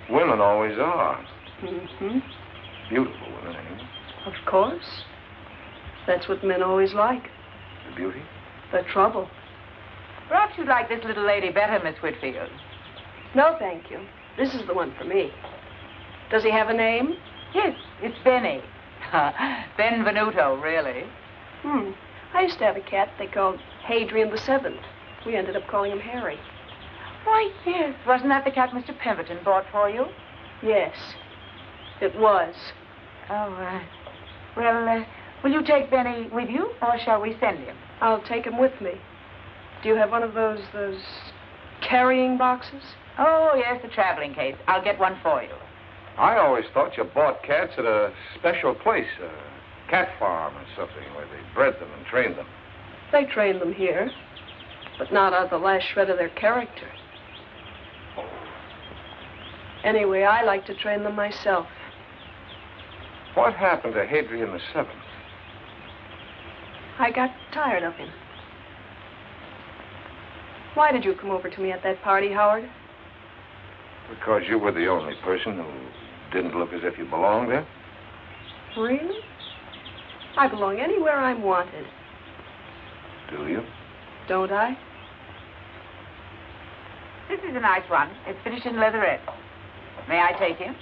Women always are. Mm-hmm. Beautiful women, anyway. Of course. That's what men always like. The beauty? The trouble. Perhaps you'd like this little lady better, Miss Whitfield. No, thank you. This is the one for me. Does he have a name? Yes, it's Benny. Benvenuto, really. I used to have a cat they called Hadrian VII. We ended up calling him Harry. Why, yes. Wasn't that the cat Mr. Pemberton bought for you? Yes, it was. Oh, well, will you take Benny with you, or shall we send him? I'll take him with me. Do you have one of those Carrying boxes? Oh, yes, the traveling case. I'll get one for you. I always thought you bought cats at a special place, a cat farm or something, where they bred them and trained them. They train them here, but not out of the last shred of their character. Anyway, I like to train them myself. What happened to Hadrian VII? I got tired of him. Why did you come over to me at that party, Howard? Because you were the only person who didn't look as if you belonged there? Really? I belong anywhere I'm wanted. Do you? Don't I? This is a nice one. It's finished in leatherette. May I take it?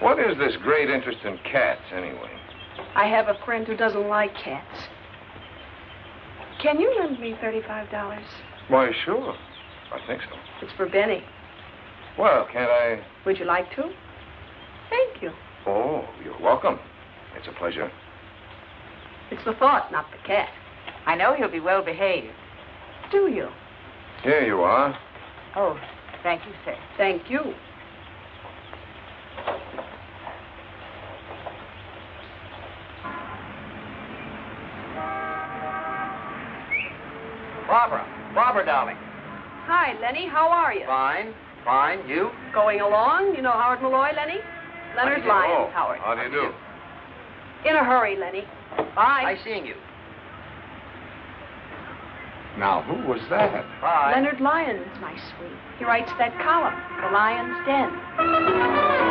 What is this great interest in cats, anyway? I have a friend who doesn't like cats. Can you lend me $35? Why, sure. I think so. It's for Benny. Well, can't I... Would you like to? Thank you. Oh, you're welcome. It's a pleasure. It's the thought, not the cat. I know he'll be well behaved. Do you? Here you are. Oh, thank you, sir. Thank you. Barbara, darling. Hi, Lenny. How are you? Fine. You? Going along. You know Howard Malloy, Lenny? Leonard Lyons, Howard. How do you do? In a hurry, Lenny. Bye. Nice seeing you. Now, who was that? Bye. Leonard Lyons, my sweet. He writes that column, The Lion's Den.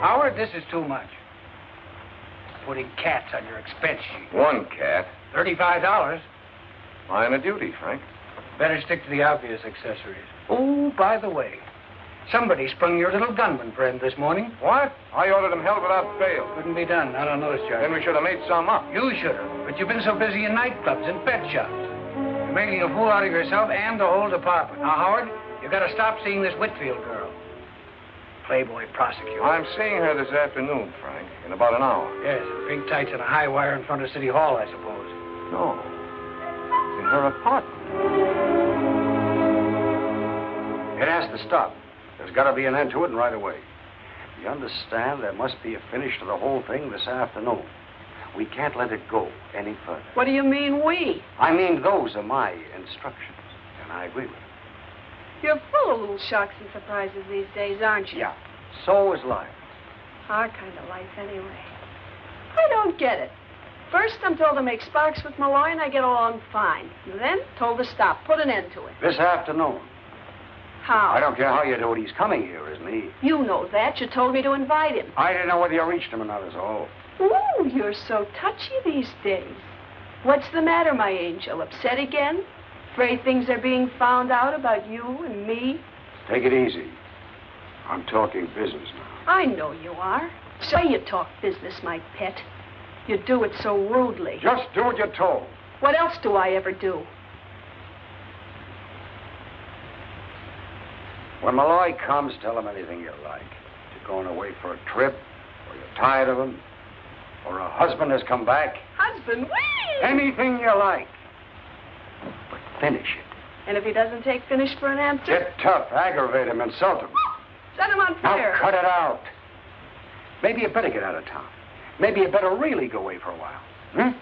Howard, this is too much. Putting cats on your expense sheet. One cat. $35. Line of duty, Frank. Better stick to the obvious accessories. Oh, by the way, somebody sprung your little gunman friend this morning. What? I ordered him held without bail. Couldn't be done, not on those charges. Then we should have made some up. You should have, but you've been so busy in nightclubs and pet shops. You're making a fool out of yourself and the whole department. Now, Howard, you've got to stop seeing this Whitfield girl. Playboy prosecutor. I'm seeing her this afternoon, Frank, in about an hour. Yes, pink tights and a high wire in front of City Hall, I suppose. No. In her apartment. It has to stop. There's got to be an end to it, and right away. You understand? There must be a finish to the whole thing this afternoon. We can't let it go any further. What do you mean, we? I mean, those are my instructions, and I agree with them. You're full of little shocks and surprises these days, aren't you? Yeah, so is life. Our kind of life, anyway. I don't get it. First, I'm told to make sparks with Malloy, and I get along fine. And then, told to stop, put an end to it. This afternoon. How? I don't care how you do it. He's coming here, isn't he? You know that. You told me to invite him. I didn't know whether you reached him or not, is all. Ooh, you're so touchy these days. What's the matter, my angel? Upset again? Afraid things are being found out about you and me? Take it easy. I'm talking business now. I know you are. So you talk business, my pet. You do it so rudely. Just do what you're told. What else do I ever do? When Malloy comes, tell him anything you like. You're going away for a trip, or you're tired of him, or a husband has come back. Husband, whee! Anything you like. But finish it. And if he doesn't take finish for an answer? Get tough, aggravate him, insult him. Set him on fire. Now cut it out. Maybe you better get out of town. Maybe you better really go away for a while.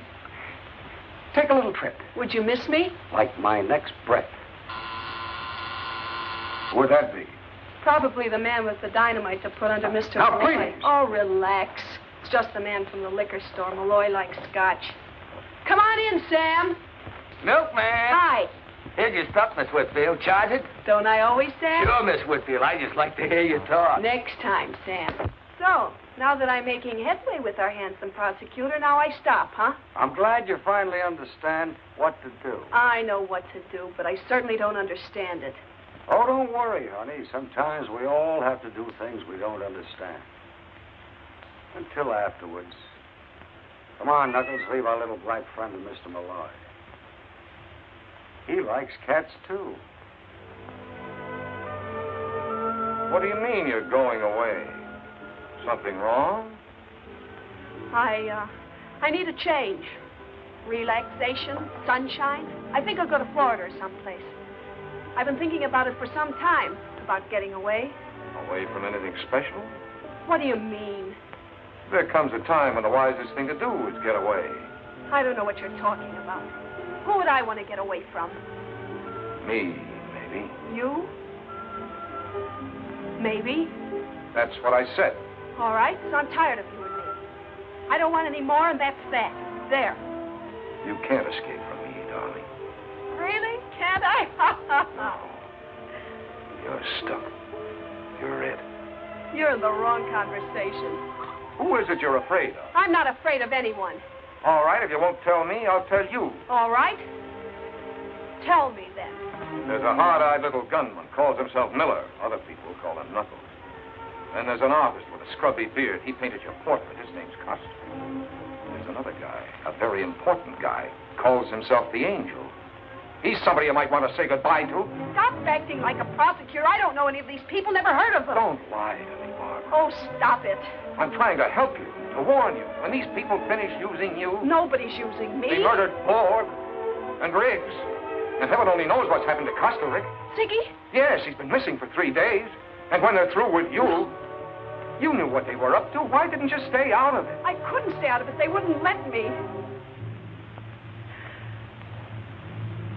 Take a little trip. Would you miss me? Like my next breath. Who would that be? Probably the man with the dynamite to put under Mr. Now, Malloy. please. Oh, relax. It's just the man from the liquor store. Malloy likes scotch. Come on in, Sam. Milkman. Hi. Here's your stuff, Miss Whitfield. Charge it? Don't I always, Sam? Sure, Miss Whitfield. I just like to hear you talk. Next time, Sam. So, now that I'm making headway with our handsome prosecutor, now I stop, huh? I'm glad you finally understand what to do. I know what to do, but I certainly don't understand it. Oh, don't worry, honey. Sometimes we all have to do things we don't understand. Until afterwards. Come on, Knuckles, leave our little black friend to Mr. Malloy. He likes cats, too. What do you mean you're going away? Something wrong? I need a change. Relaxation, sunshine. I think I'll go to Florida or someplace. I've been thinking about it for some time, about getting away. Away from anything special? What do you mean? There comes a time when the wisest thing to do is get away. I don't know what you're talking about. Who would I want to get away from? Me, maybe. You? Maybe. That's what I said. All right, so I'm tired of you and me. I don't want any more, and that's that. There. You can't escape from me, darling. Really? Can't I? You're stuck. You're it. You're in the wrong conversation. Who is it you're afraid of? I'm not afraid of anyone. All right, if you won't tell me, I'll tell you. All right? Tell me then. There's a hard-eyed little gunman, calls himself Miller. Other people call him Knuckles. Then there's an artist with a scrubby beard. He painted your portrait. His name's Custer. There's another guy, a very important guy, calls himself the Angel. He's somebody you might want to say goodbye to. Stop acting like a prosecutor. I don't know any of these people, never heard of them. Don't lie to me, Barbara. Oh, stop it. I'm trying to help you, to warn you. When these people finish using you... Nobody's using me. They murdered Borg and Riggs. And heaven only knows what's happened to Custer, Rick. Ziggy? Yes, he's been missing for 3 days. And when they're through with you, you knew what they were up to. Why didn't you stay out of it? I couldn't stay out of it. They wouldn't let me.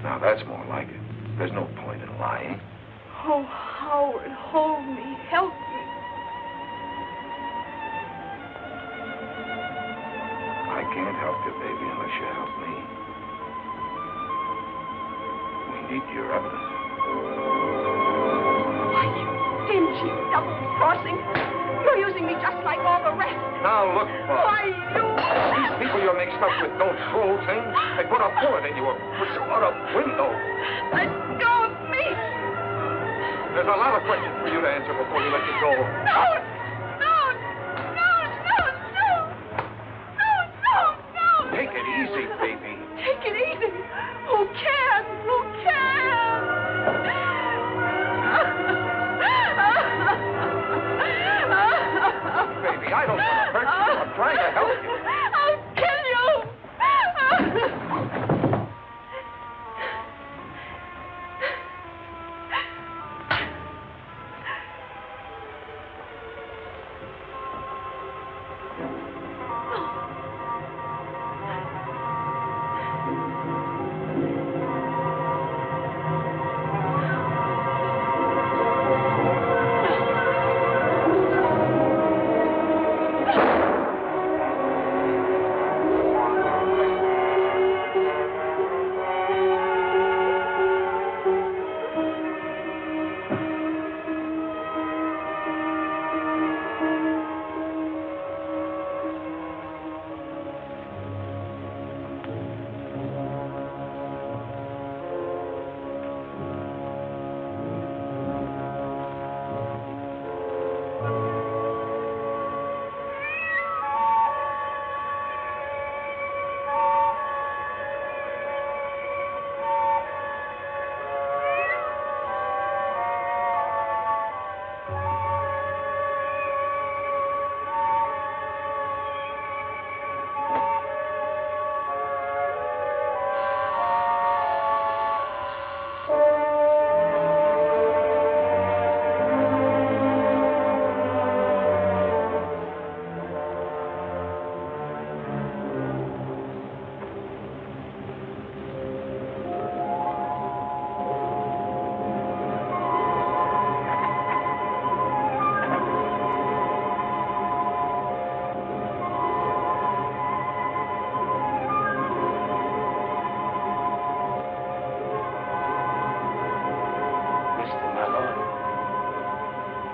Now, that's more like it. There's no point in lying. Oh, Howard, hold me. Help me. I can't help you, baby, unless you help me. We need your evidence. Why, you dingy double-crossing. You're using me just like all the rest. Now, look, Bob. Why, you... These people you're mixed up with don't throw things. They put a bullet in you or push you out a window. Let go of me. There's a lot of questions for you to answer before we let you go. No! Take it easy, baby. Take it easy. Who can? Who can? Baby, I don't want to hurt you. I'm trying to help you. I'll kill you.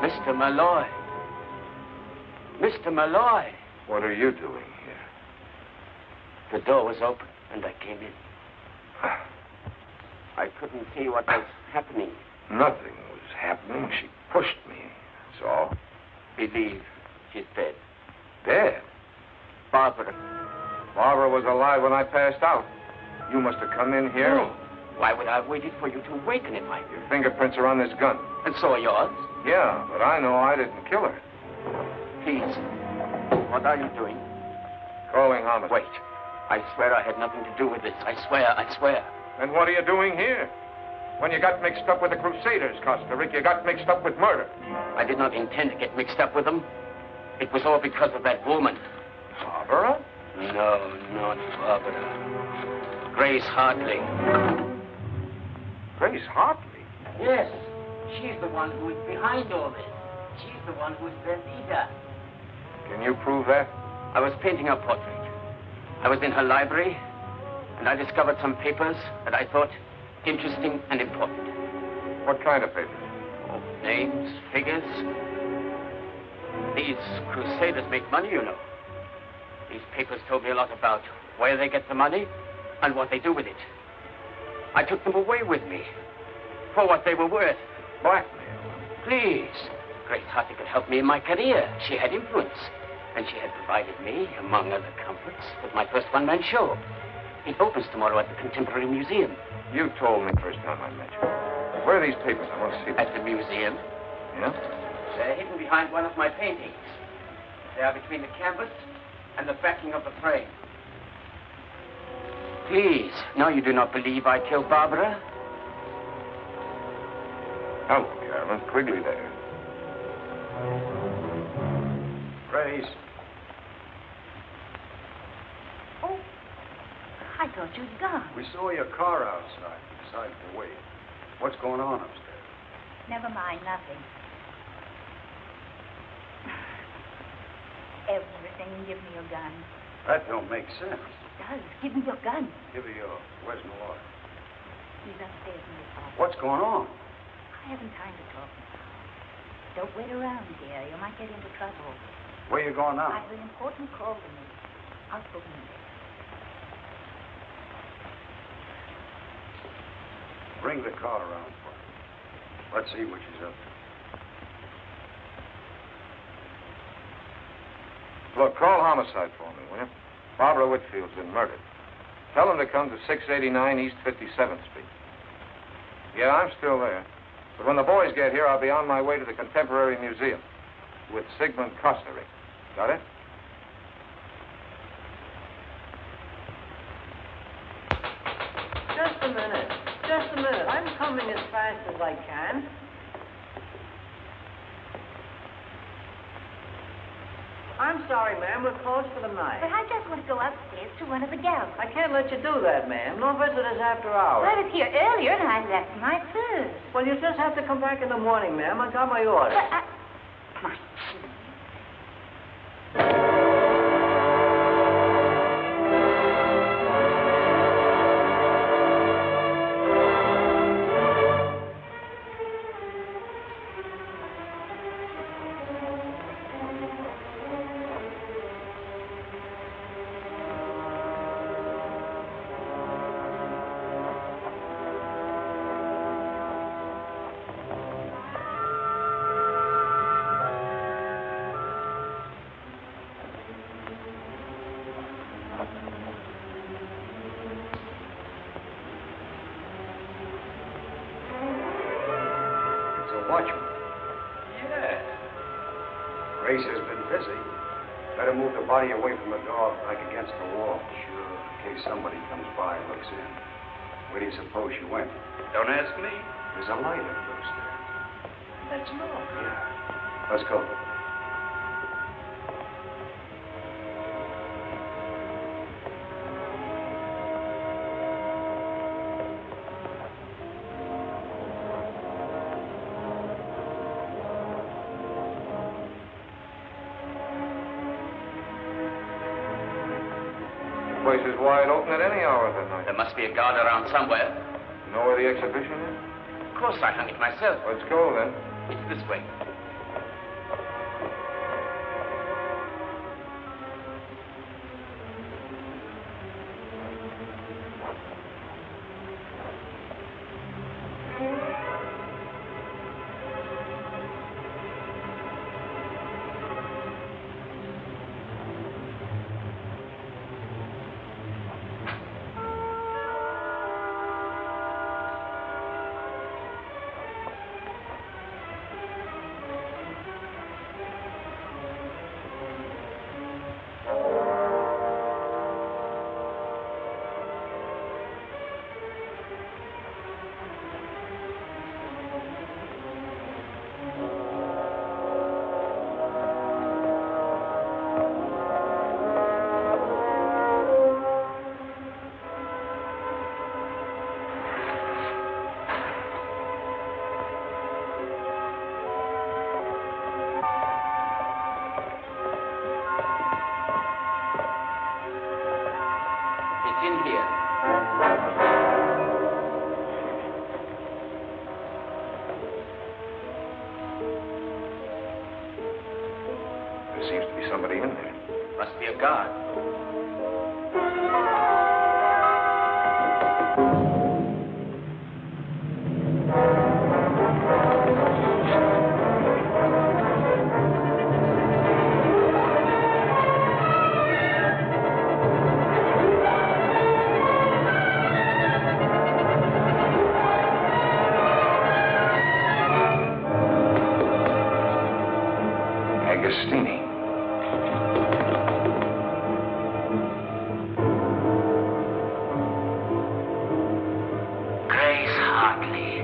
Mr. Malloy. Mr. Malloy. What are you doing here? The door was open, and I came in. I couldn't see what was happening. Nothing was happening. She pushed me. That's all. Believe she's dead. Dead? Barbara. Barbara was alive when I passed out. You must have come in here. No. Why would I have waited for you to awaken if I... Your fingerprints are on this gun. And so are yours. Yeah, but I know I didn't kill her. Please. What are you doing? Calling homicide. Wait. I swear I had nothing to do with this. I swear. Then what are you doing here? When you got mixed up with the Crusaders, Costa Rica, you got mixed up with murder. I did not intend to get mixed up with them. It was all because of that woman. Barbara? No, not Barbara. Grace Hartley. Grace Hartley? Yes. She's the one who is behind all this. She's the one who is their leader. Can you prove that? I was painting her portrait. I was in her library, and I discovered some papers that I thought interesting and important. What kind of papers? Oh, names, figures. These Crusaders make money, you know. These papers told me a lot about where they get the money and what they do with it. I took them away with me for what they were worth. Blackmail? Please. Grace Hartley could help me in my career. She had influence. And she had provided me, among other comforts, with my first one-man show. It opens tomorrow at the Contemporary Museum. You told me first time I met you. Where are these papers? I want to see them. At the museum. Yeah? They're hidden behind one of my paintings. They are between the canvas and the backing of the frame. Please, now you do not believe I killed Barbara? Hello, Carolyn. Quigley there. Grace. Oh, I thought you'd gone. We saw your car outside. Decided to wait. What's going on upstairs? Never mind, nothing. Everything. Give me your gun. That don't make sense. It does. Give me your gun. Give her yours. Where's Malloy? He's upstairs in his office. What's going on? I haven't time to talk now. Don't wait around here. You might get into trouble. Where you going now? I have an important call to make. I'll put in there. Bring the car around for me. Let's see what she's up to. Look, call homicide for me, will you? Barbara Whitfield's been murdered. Tell them to come to 689 East 57th Street. Yeah, I'm still there. But when the boys get here, I'll be on my way to the Contemporary Museum with Sigmund Costa Rica. Got it? Just a minute. Just a minute. I'm coming as fast as I can. I'm sorry, ma'am. We're closed for the night. But I just want to go upstairs to one of the galleries. I can't let you do that, ma'am. No visitors after hours. I was here earlier and I left my purse. Well, you just have to come back in the morning, ma'am. I got my order. But Watchman. Yeah. Grace has been busy. Better move the body away from the door back against the wall. Sure. In case somebody comes by and looks in. Where do you suppose she went? Don't ask me. There's a light under those stairs. That's no. Yeah. Let's go. The place is wide open at any hour of the night. There must be a guard around somewhere. You know where the exhibition is? Of course, I hung it myself. Let's go, then. It's this way. There seems to be somebody in there. Must be a guard. Agostini. Grace Hartley.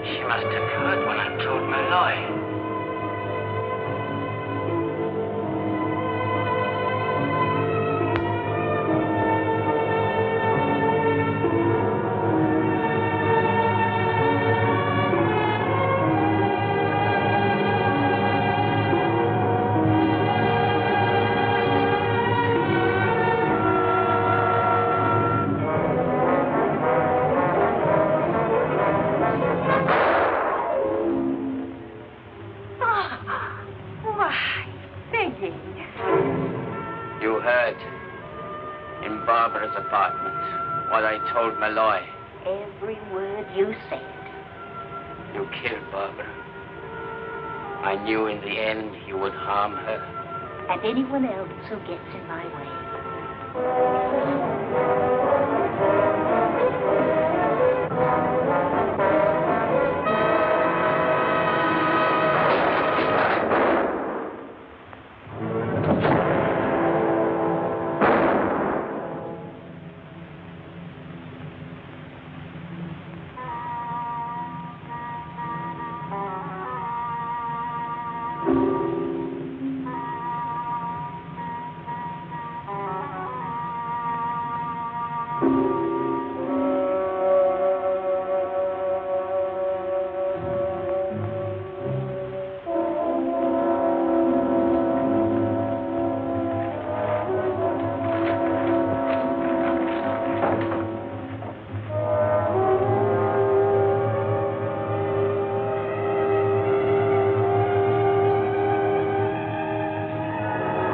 She must have heard when I told Malloy. You heard in Barbara's apartment what I told Malloy. Every word you said. You killed Barbara. I knew in the end you would harm her. And anyone else who gets in my way.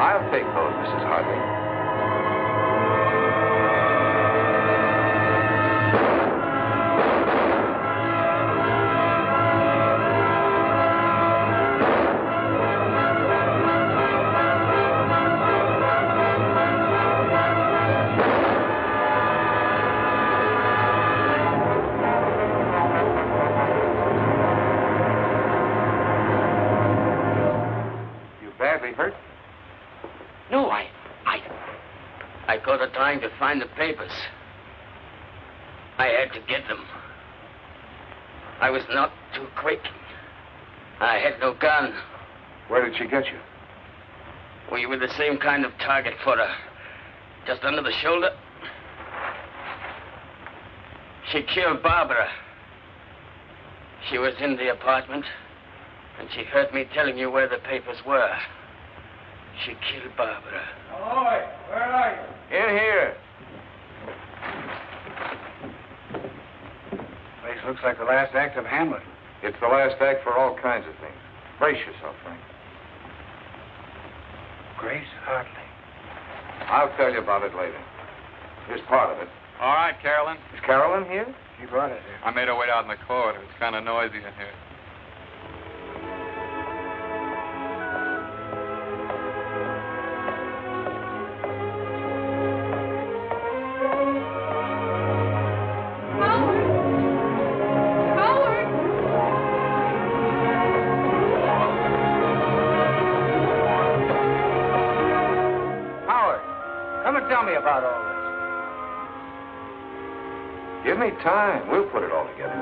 I'll take those, Mrs. Hartley. You badly hurt? No, I got a time to find the papers. I had to get them. I was not too quick. I had no gun. Where did she get you? We were the same kind of target for her. Just under the shoulder. She killed Barbara. She was in the apartment, and she heard me telling you where the papers were. She killed Barbara. Malloy, where are you? In here. Place looks like the last act of Hamlet. It's the last act for all kinds of things. Brace yourself, Frank. Grace Hartley. I'll tell you about it later. Here's part of it. All right, Carolyn. Is Carolyn here? She brought it here. I made her wait out in the corridor. It's kind of noisy in here. Come and tell me about all this. Give me time. We'll put it all together.